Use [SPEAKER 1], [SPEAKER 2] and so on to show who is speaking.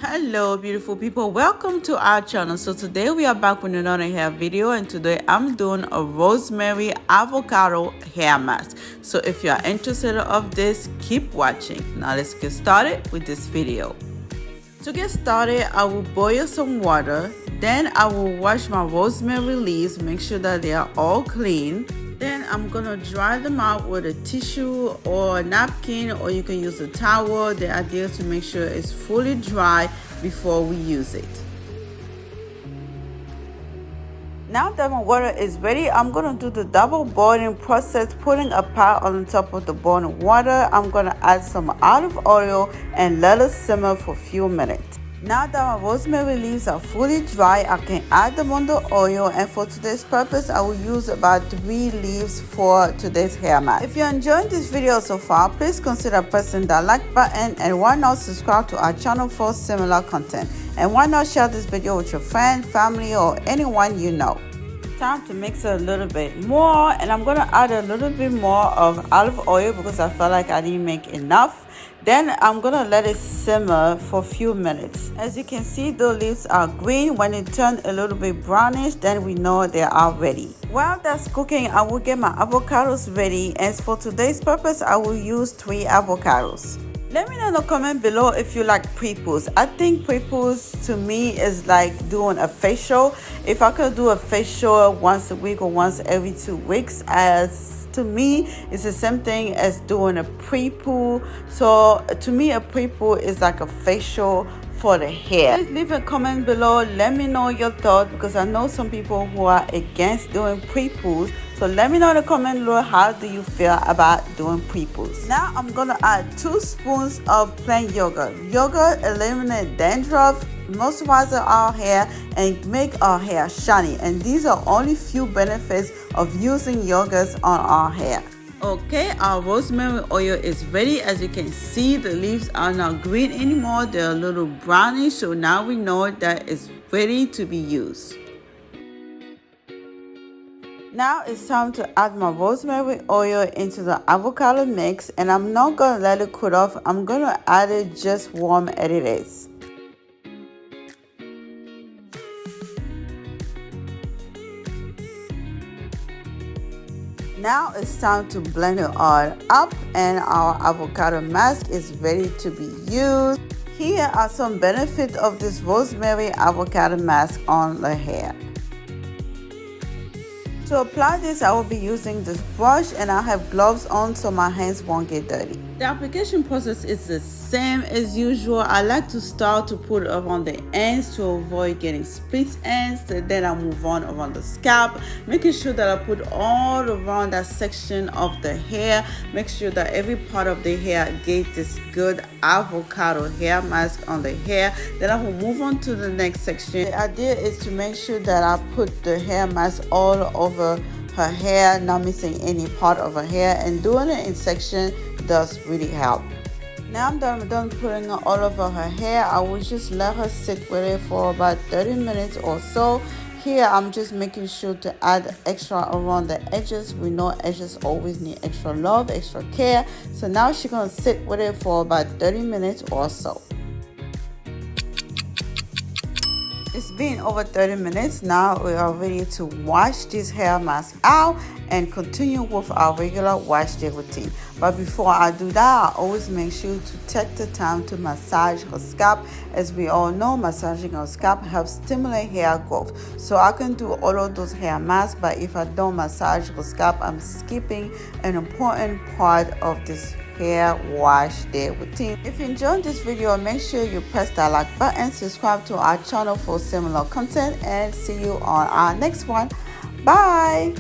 [SPEAKER 1] Hello beautiful people, welcome to our channel. So today we are back with another hair video, and today I'm doing a rosemary avocado hair mask. So if you are interested of this, keep watching. Now let's get started with this video. To get started, I will boil some water, then I will wash my rosemary leaves, make sure that they are all clean. Then I'm gonna dry them out with a tissue or a napkin, or you can use a towel. The idea is to make sure it's fully dry before we use it. Now that my water is ready, I'm gonna do the double boiling process, putting a pot on top of the boiling water. I'm gonna add some olive oil and let it simmer for a few minutes. Now that my rosemary leaves are fully dry, I can add them on the oil, and for today's purpose, I will use about 3 leaves for today's hair mask. If you're enjoying this video so far, please consider pressing that like button, and why not subscribe to our channel for similar content. And why not share this video with your friend, family, or anyone you know. Time to mix it a little bit more, and I'm gonna add a little bit more of olive oil because I felt like I didn't make enough. Then I'm gonna let it simmer for a few minutes. As you can see, the leaves are green. When it turns a little bit brownish, then we know they are ready. While that's cooking, I will get my avocados ready, and for today's purpose I will use 3 avocados. Let me know in the comment below if you like pre-poos. I think pre-poos to me is like doing a facial. If I could do a facial once a week or once every 2 weeks, as to me it's the same thing as doing a pre-poo. So to me a pre-poo is like a facial for the hair. Please leave a comment below, let me know your thoughts, because I know some people who are against doing pre-poos. So let me know in the comment below, how do you feel about doing pre-poos. Now I'm gonna add 2 spoons of plain yogurt. Yogurt eliminates dandruff, moisturize our hair, and make our hair shiny, and these are only few benefits of using yogurts on our hair. Okay, our rosemary oil is ready. As you can see, the leaves are not green anymore, they're a little brownish, so now we know that it's ready to be used. Now it's time to add my rosemary oil into the avocado mix, and I'm not gonna let it cool off. I'm gonna add it just warm as it is. Now it's time to blend it all up, and our avocado mask is ready to be used. Here are some benefits of this rosemary avocado mask on the hair. To apply this, I will be using this brush, and I have gloves on so my hands won't get dirty. The application process is the same as usual. I like to start to put around the ends to avoid getting split ends. Then I move on around the scalp, making sure that I put all around that section of the hair. Make sure that every part of the hair gets this good avocado hair mask on the hair. Then I will move on to the next section. The idea is to make sure that I put the hair mask all over her hair, not missing any part of her hair, and doing it in section does really help. Now I'm done putting it all over her hair. I will just let her sit with it for about 30 minutes or so. Here I'm just making sure to add extra around the edges. We know edges always need extra love, extra care. So now she's gonna sit with it for about 30 minutes or so. It's been over 30 minutes. Now we are ready to wash this hair mask out and continue with our regular wash day routine. But before I do that, I always make sure to take the time to massage her scalp. As we all know, massaging our scalp helps stimulate hair growth. So I can do all of those hair masks, but if I don't massage her scalp, I'm skipping an important part of this hair wash day routine. If you enjoyed this video, make sure you press that like button, subscribe to our channel for similar content, and see you on our next one. Bye.